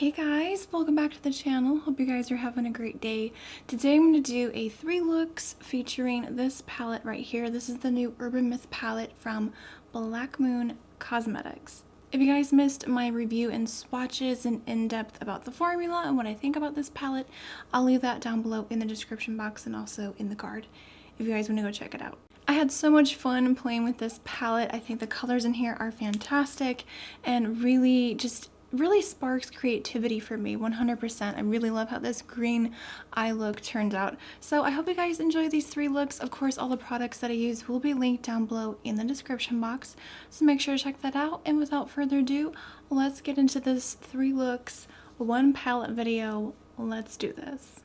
Hey guys, welcome back to the channel. Hope you guys are having a great day. Today I'm going to do a 3 looks featuring this palette right here. This is the new Urban Myth palette from Black Moon Cosmetics. If you guys missed my review and swatches and in-depth about the formula and what I think about this palette, I'll leave that down below in the description box and also in the card if you guys want to go check it out. I had so much fun playing with this palette. I think the colors in here are fantastic and really sparks creativity for me 100%. I really love how this green eye look turned out. So I hope you guys enjoy these 3 looks. Of course, all the products that I use will be linked down below in the description box, so make sure to check that out. And without further ado, let's get into this 3 looks, 1 palette video. Let's do this.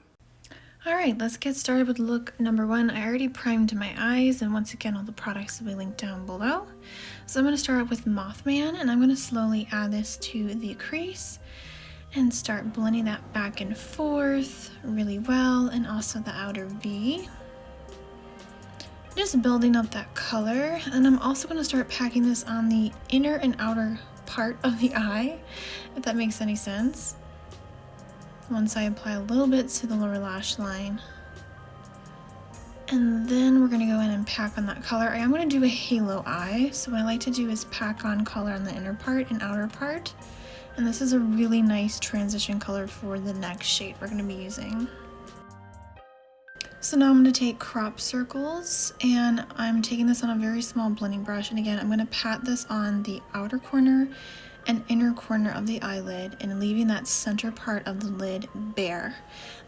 Alright, let's get started with look number 1. I already primed my eyes, and once again all the products will be linked down below. So I'm going to start off with Mothman, and I'm going to slowly add this to the crease and start blending that back and forth really well, and also the outer V. Just building up that color, and I'm also going to start packing this on the inner and outer part of the eye, if that makes any sense. Once I apply a little bit to the lower lash line. And then we're going to go in and pack on that color. I am going to do a halo eye, so what I like to do is pack on color on the inner part and outer part. And this is a really nice transition color for the next shade we're going to be using. So now I'm going to take crop circles, and I'm taking this on a very small blending brush, and again I'm going to pat this on the outer corner and inner corner of the eyelid and leaving that center part of the lid bare.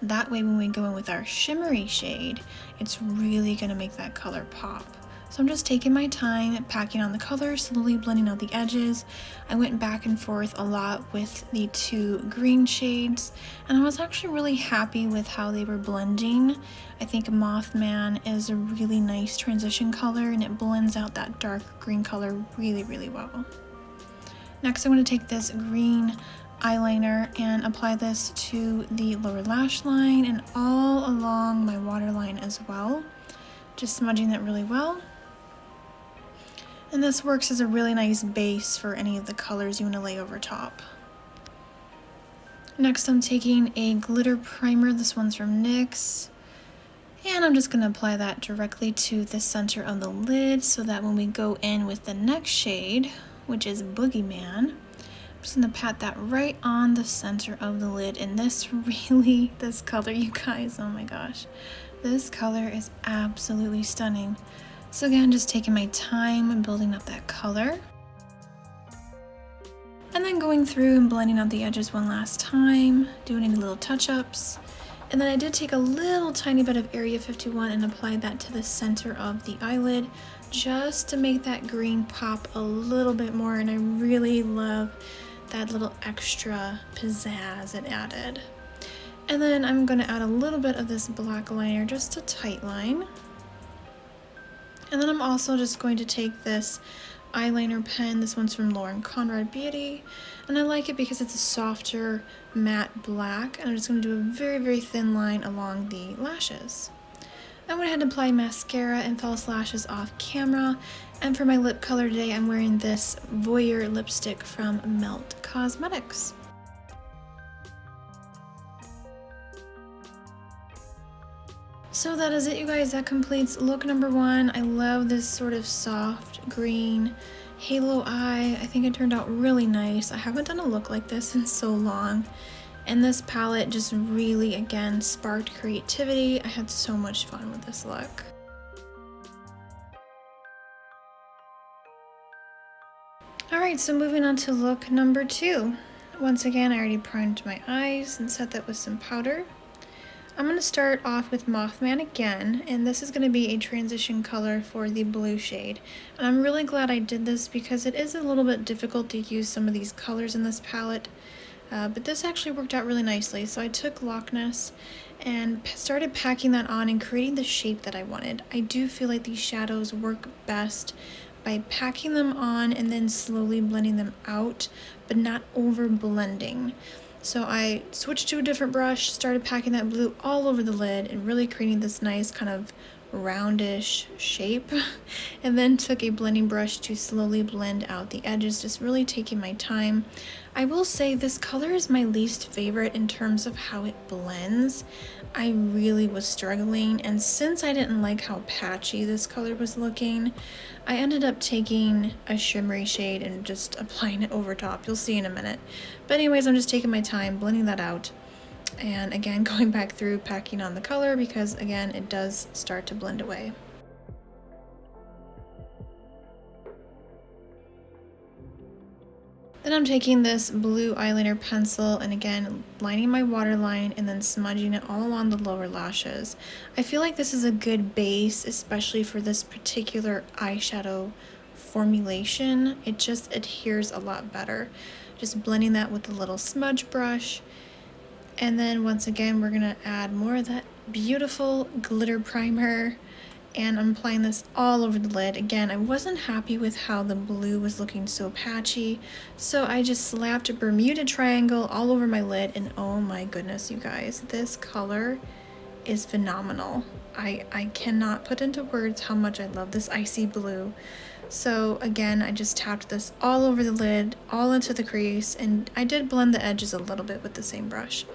That way when we go in with our shimmery shade, it's really going to make that color pop. So I'm just taking my time, packing on the color, slowly blending out the edges. I went back and forth a lot with the 2 green shades, and I was actually really happy with how they were blending. I think Mothman is a really nice transition color, and it blends out that dark green color really, really well. Next, I'm going to take this green eyeliner and apply this to the lower lash line and all along my waterline as well. Just smudging that really well. And this works as a really nice base for any of the colors you want to lay over top. Next, I'm taking a glitter primer. This one's from NYX. And I'm just going to apply that directly to the center of the lid so that when we go in with the next shade, which is Boogeyman, I'm just going to pat that right on the center of the lid. And this color, you guys, oh my gosh, this color is absolutely stunning. So again, just taking my time and building up that color. And then going through and blending out the edges one last time, doing any little touch-ups. And then I did take a little tiny bit of Area 51 and applied that to the center of the eyelid, just to make that green pop a little bit more, and I really love that little extra pizzazz it added. And then I'm going to add a little bit of this black liner, just a tight line. And then I'm also just going to take this eyeliner pen. This one's from Lauren Conrad Beauty, and I like it because it's a softer matte black, and I'm just going to do a very, very thin line along the lashes. I went ahead and applied mascara and false lashes off camera, and for my lip color today I'm wearing this Voyeur lipstick from Melt Cosmetics. So that is it, you guys. That completes look number 1. I love this sort of soft green halo eye. I think it turned out really nice. I haven't done a look like this in so long. And this palette just really, again, sparked creativity. I had so much fun with this look. Alright, so moving on to look number 2. Once again, I already primed my eyes and set that with some powder. I'm going to start off with Mothman again, and this is going to be a transition color for the blue shade. And I'm really glad I did this because it is a little bit difficult to use some of these colors in this palette. But this actually worked out really nicely. So I took Loch Ness and started packing that on and creating the shape that I wanted. I do feel like these shadows work best by packing them on and then slowly blending them out, but not over blending. So I switched to a different brush, started packing that blue all over the lid and really creating this nice kind of roundish shape, and then took a blending brush to slowly blend out the edges, just really taking my time. I will say this color is my least favorite in terms of how it blends. I really was struggling, and since I didn't like how patchy this color was looking, I ended up taking a shimmery shade and just applying it over top. You'll see in a minute. But anyways, I'm just taking my time blending that out. And again, going back through, packing on the color because again, it does start to blend away. Then I'm taking this blue eyeliner pencil and again, lining my waterline and then smudging it all along the lower lashes. I feel like this is a good base, especially for this particular eyeshadow formulation. It just adheres a lot better. Just blending that with a little smudge brush. And then once again, we're gonna add more of that beautiful glitter primer. And I'm applying this all over the lid. Again, I wasn't happy with how the blue was looking so patchy, so I just slapped a Bermuda triangle all over my lid, and oh my goodness, you guys, this color is phenomenal. I cannot put into words how much I love this icy blue. So again, I just tapped this all over the lid, all into the crease, and I did blend the edges a little bit with the same brush.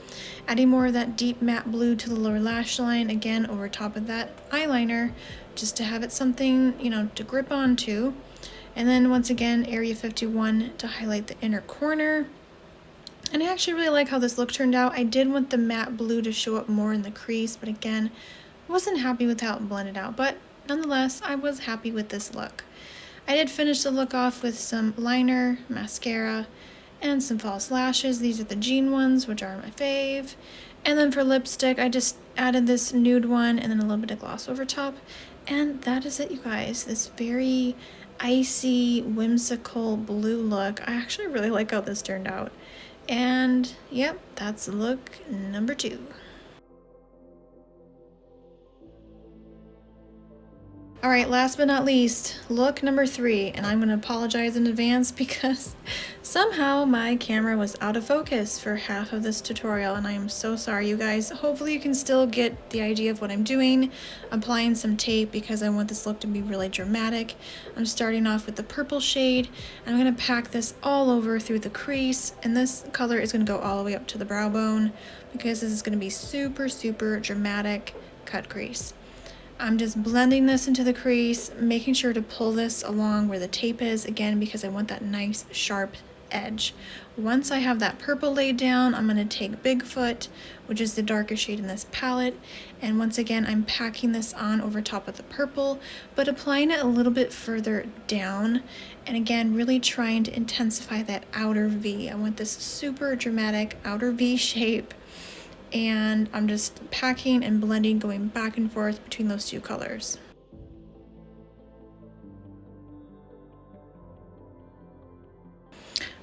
Adding more of that deep matte blue to the lower lash line, again over top of that eyeliner, just to have it something, you know, to grip onto. And then once again, Area 51 to highlight the inner corner. And I actually really like how this look turned out. I did want the matte blue to show up more in the crease, but again, wasn't happy with how it blended out. But nonetheless, I was happy with this look. I did finish the look off with some liner, mascara, and some false lashes. These are the jean ones, which are my fave. And then for lipstick, I just added this nude one and then a little bit of gloss over top. And that is it, you guys. This very icy, whimsical blue look. I actually really like how this turned out. And yep, that's look number 2. Alright, last but not least, look number 3, and I'm going to apologize in advance because somehow my camera was out of focus for half of this tutorial, and I am so sorry, you guys. Hopefully you can still get the idea of what I'm doing. Applying some tape because I want this look to be really dramatic. I'm starting off with the purple shade. I'm going to pack this all over through the crease, and this color is going to go all the way up to the brow bone because this is going to be super, super dramatic cut crease. I'm just blending this into the crease, making sure to pull this along where the tape is, again, because I want that nice sharp edge. Once I have that purple laid down, I'm going to take Bigfoot, which is the darkest shade in this palette, and once again, I'm packing this on over top of the purple, but applying it a little bit further down, and again, really trying to intensify that outer V. I want this super dramatic outer V shape. And I'm just packing and blending, going back and forth between those two colors.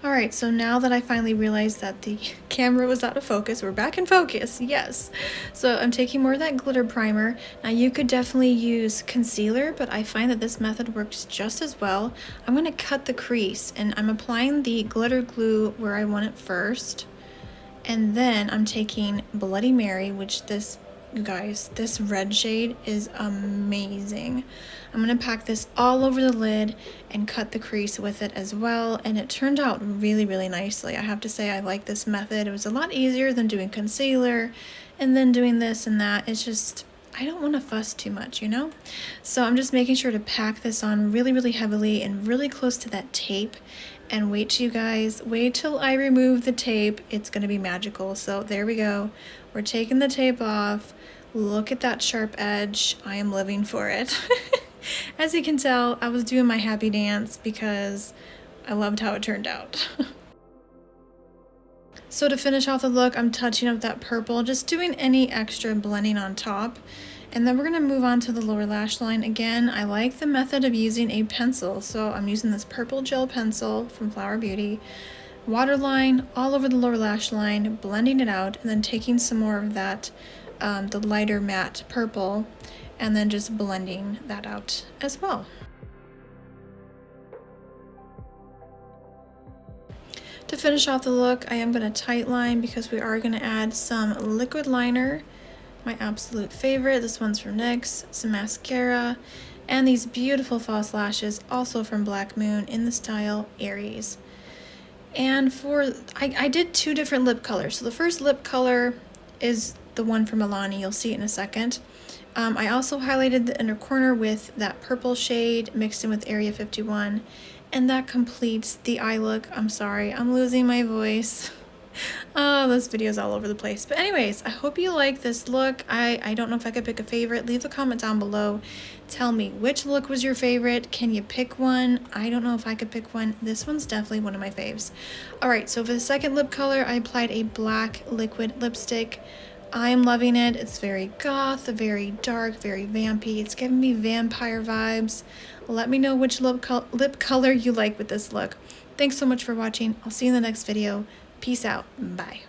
Alright, so now that I finally realized that the camera was out of focus, we're back in focus, yes. So I'm taking more of that glitter primer. Now you could definitely use concealer, but I find that this method works just as well. I'm going to cut the crease, and I'm applying the glitter glue where I want it first. And then I'm taking Bloody Mary, which this, you guys, this red shade is amazing. I'm going to pack this all over the lid and cut the crease with it as well. And it turned out really, really nicely. I have to say I like this method. It was a lot easier than doing concealer and then doing this and that. It's just, I don't want to fuss too much, you know? So I'm just making sure to pack this on really, really heavily and really close to that tape. And wait till I remove the tape. It's going to be magical. So there we go. We're taking the tape off. Look at that sharp edge. I am living for it. As you can tell, I was doing my happy dance because I loved how it turned out. So to finish off the look, I'm touching up that purple, just doing any extra blending on top. And then we're going to move on to the lower lash line. Again, I like the method of using a pencil. So I'm using this purple gel pencil from Flower Beauty. Waterline all over the lower lash line, blending it out, and then taking some more of that, the lighter matte purple, and then just blending that out as well. To finish off the look, I am going to tight line because we are going to add some liquid liner my absolute favorite. This one's from NYX, some mascara, and these beautiful false lashes, also from Black Moon in the style Aries. And I did 2 different lip colors. So the first lip color is the one from Milani. You'll see it in a second. I also highlighted the inner corner with that purple shade mixed in with Area 51. And that completes the eye look. I'm sorry, I'm losing my voice. Oh, this video's all over the place. But anyways, I hope you like this look. I don't know if I could pick a favorite. Leave a comment down below. Tell me which look was your favorite. Can you pick one? I don't know if I could pick one. This one's definitely one of my faves. Alright, so for the second lip color, I applied a black liquid lipstick. I'm loving it. It's very goth, very dark, very vampy. It's giving me vampire vibes. Let me know which lip color you like with this look. Thanks so much for watching. I'll see you in the next video. Peace out. Bye.